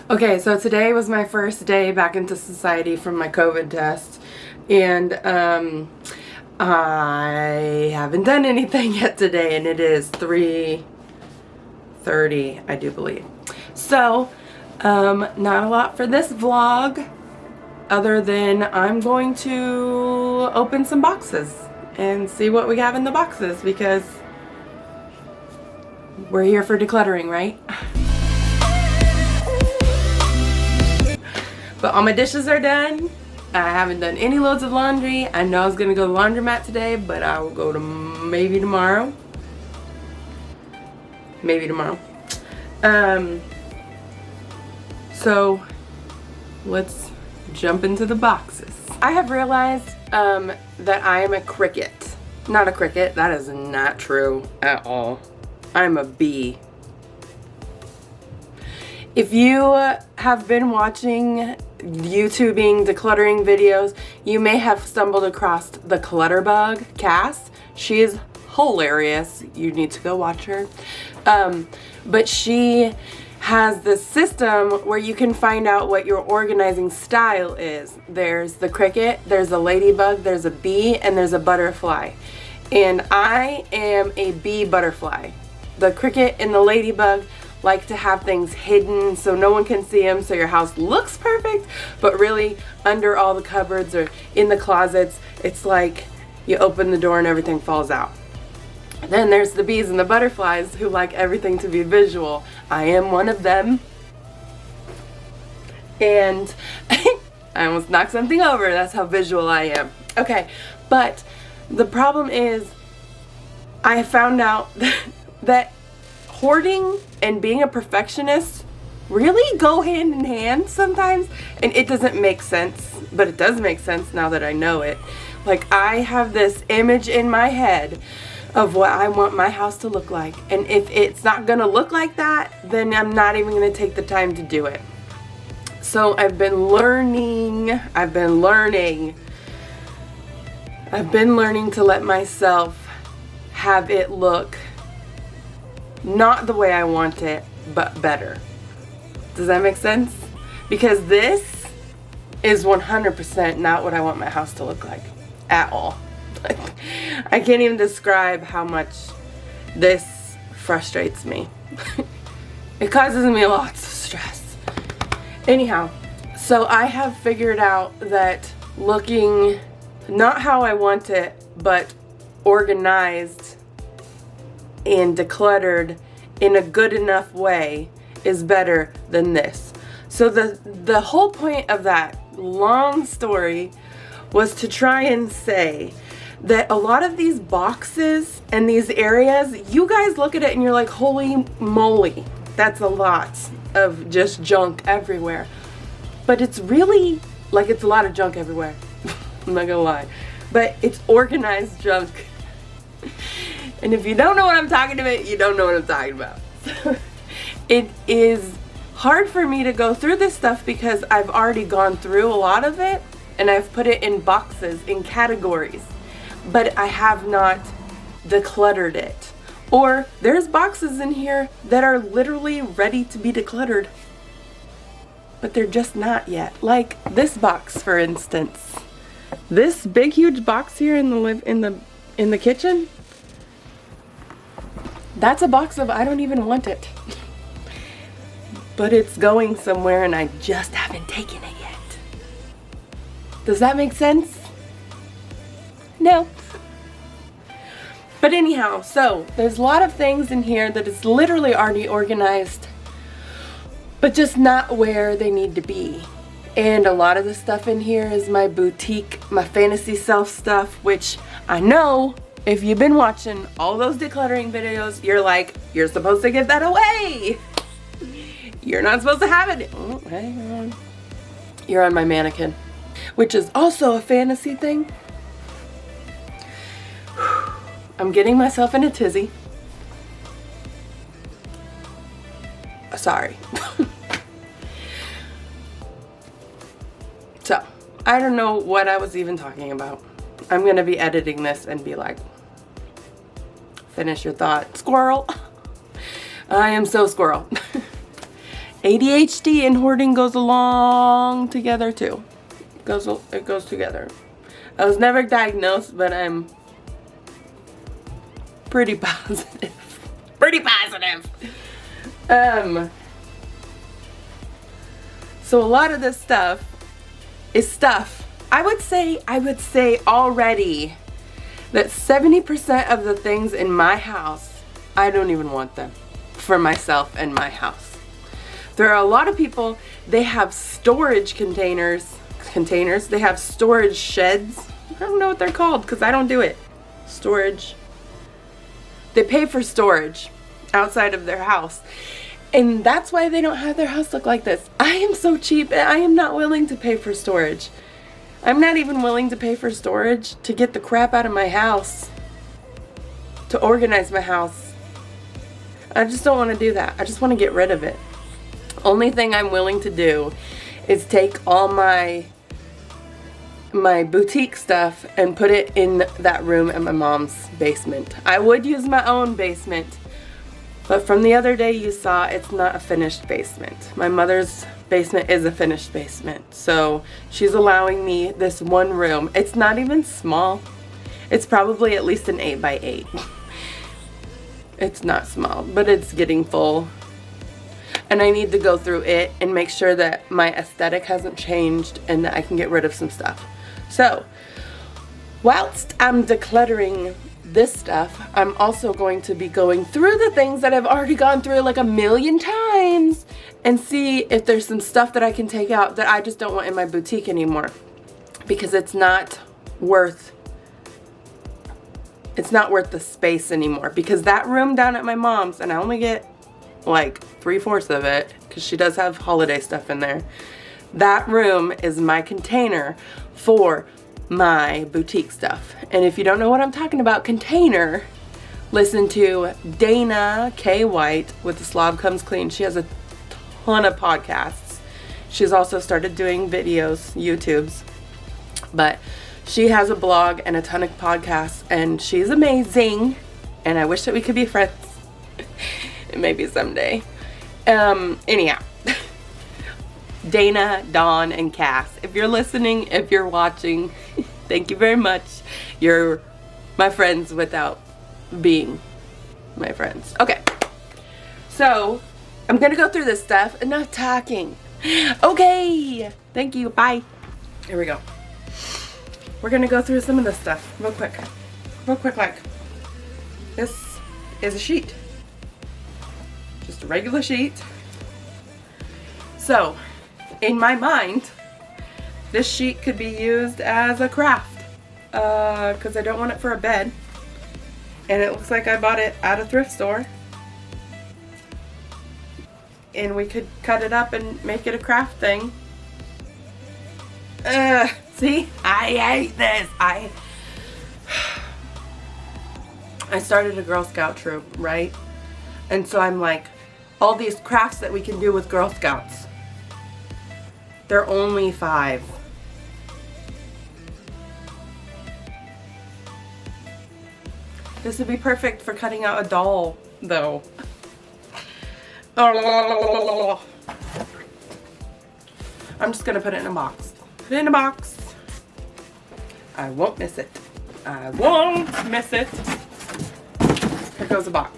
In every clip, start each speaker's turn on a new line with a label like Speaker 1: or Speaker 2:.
Speaker 1: Okay, so today was my first day back into society from my COVID test, and I haven't done anything yet today, and it is 3:30, I do believe. So, not a lot for this vlog, other than I'm going to open some boxes and see what we have in the boxes, because we're here for decluttering, right? But all my dishes are done. I haven't done any loads of laundry. I know I was gonna go to the laundromat today, but I will go to maybe tomorrow. Maybe tomorrow. So let's jump into the boxes. I have realized that I am a cricket. Not a cricket. That is not true at all. I'm a bee. If you have been watching YouTubing decluttering videos, you may have stumbled across the Clutter Bug, Cass. She is hilarious. You need to go watch her. But she has this system where you can find out what your organizing style is. There's the cricket, there's a ladybug, there's a bee, and there's a butterfly. And I am a bee butterfly. The cricket and the ladybug like to have things hidden so no one can see them, so your house looks perfect, but really under all the cupboards or in the closets, it's like you open the door and everything falls out. Then there's the bees and the butterflies who like everything to be visual. I am one of them. And I almost knocked something over. That's how visual I am. Okay, but the problem is I found out that hoarding and being a perfectionist really go hand in hand sometimes, and it doesn't make sense, but it does make sense now that I know it. Like, I have this image in my head of what I want my house to look like, and if it's not gonna look like that, then I'm not even gonna take the time to do it. So I've been learning to let myself have it look not the way I want it, but better. Does that make sense? Because this is 100% not what I want my house to look like at all. I can't even describe how much this frustrates me. It causes me lots of stress. Anyhow, so I have figured out that looking not how I want it, but organized and decluttered in a good enough way is better than this. So the whole point of that long story was to try and say that a lot of these boxes and these areas, you guys look at it and you're like, holy moly, that's a lot of just junk everywhere. But it's really, like, it's a lot of junk everywhere. I'm not gonna lie. But it's organized junk. And if you don't know what I'm talking about, you don't know what I'm talking about. It is hard for me to go through this stuff because I've already gone through a lot of it and I've put it in boxes, in categories, but I have not decluttered it. Or there's boxes in here that are literally ready to be decluttered, but they're just not yet. Like this box, for instance. This big huge box here in the kitchen, that's a box of I don't even want it. But it's going somewhere and I just haven't taken it yet. Does that make sense? No. But anyhow, so there's a lot of things in here that is literally already organized, but just not where they need to be. And a lot of the stuff in here is my boutique, my fantasy self stuff, which I know if you've been watching all those decluttering videos, you're like, you're supposed to give that away. You're not supposed to have it. Oh, hang on. You're on my mannequin, which is also a fantasy thing. I'm getting myself in a tizzy. Sorry. So, I don't know what I was even talking about. I'm gonna be editing this and be like, finish your thought, squirrel. I am so squirrel. ADHD and hoarding goes along together too. It goes together. I was never diagnosed, but I'm pretty positive. Pretty positive. So a lot of this stuff is stuff. I would say already that 70% of the things in my house, I don't even want them for myself and my house. There are a lot of people, they have storage containers, they have storage sheds. I don't know what they're called because I don't do it. Storage. They pay for storage outside of their house. And that's why they don't have their house look like this. I am so cheap and I am not willing to pay for storage. I'm not even willing to pay for storage to get the crap out of my house. To organize my house. I just don't want to do that. I just want to get rid of it. Only thing I'm willing to do is take all my boutique stuff and put it in that room in my mom's basement. I would use my own basement, but from the other day you saw it's not a finished basement. My mother's basement is a finished basement, so she's allowing me this one room. It's not even small. It's probably at least an 8x8. It's not small, but it's getting full. And I need to go through it and make sure that my aesthetic hasn't changed and that I can get rid of some stuff. So, whilst I'm decluttering this stuff, I'm also going to be going through the things that I've already gone through like a million times and see if there's some stuff that I can take out that I just don't want in my boutique anymore. Because it's not worth the space anymore. Because that room down at my mom's, and I only get like 3/4 of it because she does have holiday stuff in there. That room is my container for my boutique stuff. And if you don't know what I'm talking about, container, listen to Dana K. White with The Slob Comes Clean. She has a ton of podcasts. She's also started doing videos, YouTubes. But she has a blog and a ton of podcasts, and she's amazing. And I wish that we could be friends. Maybe someday. Anyhow. Dana, Dawn, and Cass. If you're listening, if you're watching, thank you very much. You're my friends without being my friends. Okay. So, I'm gonna go through this stuff. Enough talking. Okay. Thank you. Bye. Here we go. We're gonna go through some of this stuff real quick. Like. This is a sheet. Just a regular sheet. So, in my mind, this sheet could be used as a craft. Because I don't want it for a bed. And it looks like I bought it at a thrift store. And we could cut it up and make it a craft thing. See? I hate this. I started a Girl Scout troop, right? And so I'm like, all these crafts that we can do with Girl Scouts. They're only 5. This would be perfect for cutting out a doll, though. I'm just gonna put it in a box. Put it in a box. I won't miss it. I won't miss it. Here goes a box.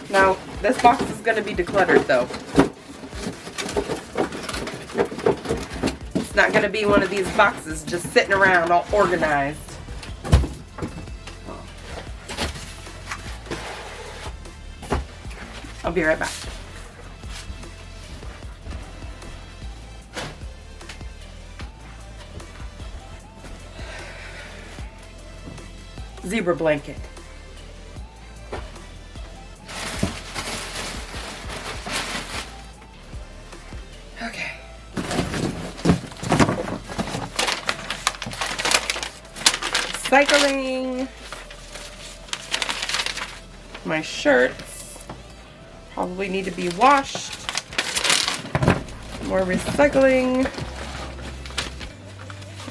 Speaker 1: Now, this box is gonna be decluttered, though. It's not gonna be one of these boxes just sitting around all organized. I'll be right back. Zebra blanket. Okay. Recycling. My shirts probably need to be washed. More recycling.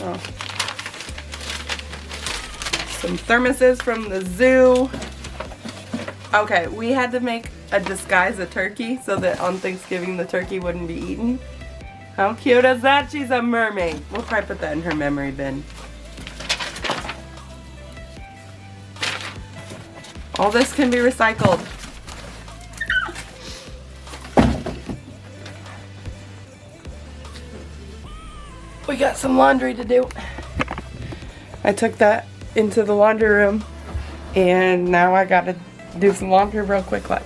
Speaker 1: Oh. Some thermoses from the zoo. Okay, we had to make a disguise a turkey so that on Thanksgiving the turkey wouldn't be eaten. How cute is that? She's a mermaid. We'll probably put that in her memory bin. All this can be recycled. We got some laundry to do. I took that into the laundry room and now I gotta do some laundry real quick like.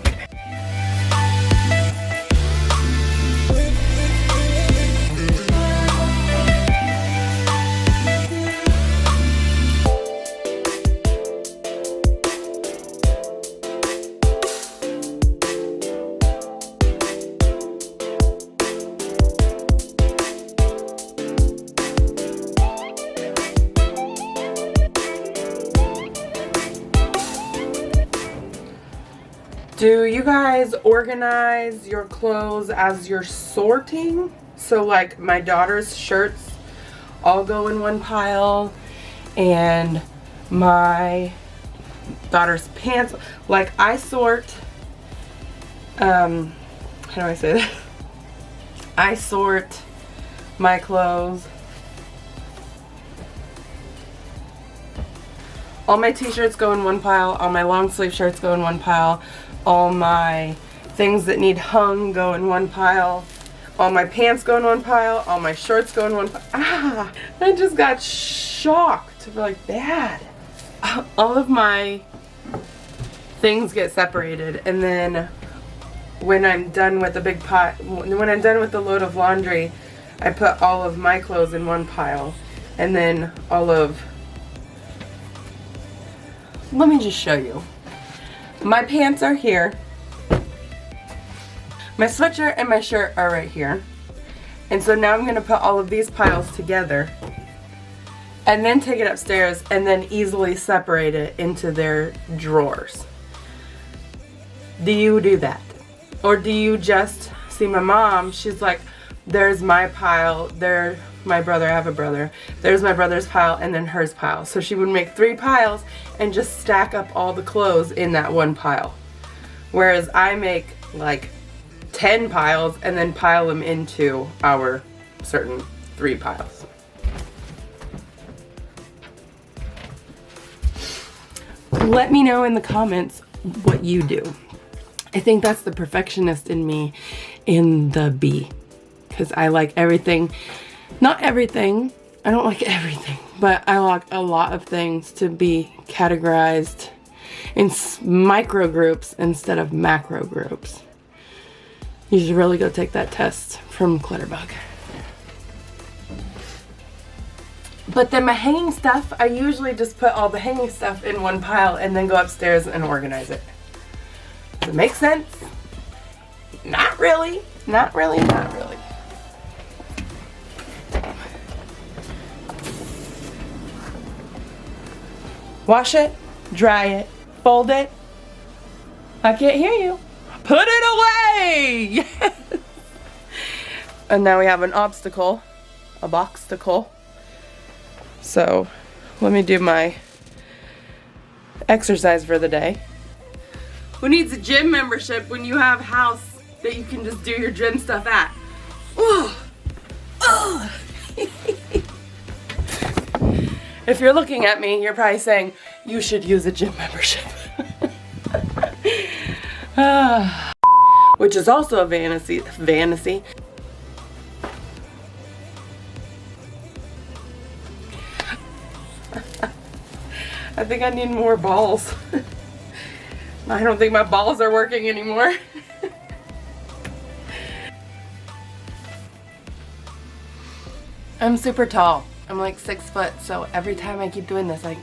Speaker 1: Do you guys organize your clothes as you're sorting? So like my daughter's shirts all go in one pile and my daughter's pants, like I sort, how do I say that? I sort my clothes. All my t-shirts go in one pile, all my long sleeve shirts go in one pile. All my things that need hung go in one pile. All my pants go in one pile. All my shorts go in one pile. Ah! I just got shocked. Like, bad. All of my things get separated. And then when I'm done with the big pot, when I'm done with the load of laundry, I put all of my clothes in one pile. And then all of... Let me just show you. My pants are here. My sweatshirt and my shirt are right here. And so now I'm going to put all of these piles together and then take it upstairs and then easily separate it into their drawers. Do you do that? Or do you just see my mom? She's like, there's my pile, there my brother, I have a brother, there's my brother's pile and then hers pile. So she would make 3 piles and just stack up all the clothes in that one pile. Whereas I make like 10 piles and then pile them into our certain 3 piles. Let me know in the comments what you do. I think that's the perfectionist in me in the B. Because I like everything. Not everything. I don't like everything. But I like a lot of things to be categorized in micro groups instead of macro groups. You should really go take that test from Clutterbug. But then my hanging stuff, I usually just put all the hanging stuff in one pile and then go upstairs and organize it. Does it make sense? Not really. Not really, not really. Wash it, dry it, fold it. I can't hear you. Put it away! Yes! And now we have an obstacle, a boxtacle. So let me do my exercise for the day. Who needs a gym membership when you have a house that you can just do your gym stuff at? Ugh. Ugh. If you're looking at me, you're probably saying, you should use a gym membership. Which is also a vanity. I think I need more balls. I don't think my balls are working anymore. I'm super tall. I'm like 6 foot, so every time I keep doing this, I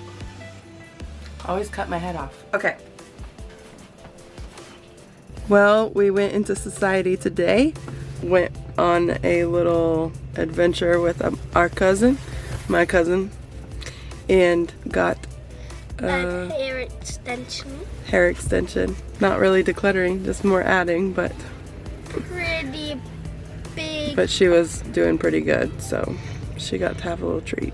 Speaker 1: always cut my head off. Okay. Well, we went into society today. Went on a little adventure with our cousin, my cousin, and got
Speaker 2: a hair extension.
Speaker 1: Hair extension. Not really decluttering, just more adding, but
Speaker 2: Pretty big.
Speaker 1: but she was doing pretty good, so she got to have a little treat.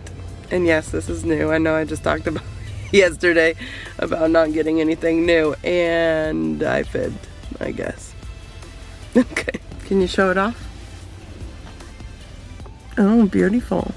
Speaker 1: And yes, this is new. I know I just talked about yesterday about not getting anything new, and I fibbed. I guess. Okay. Can you show it off? Oh, beautiful.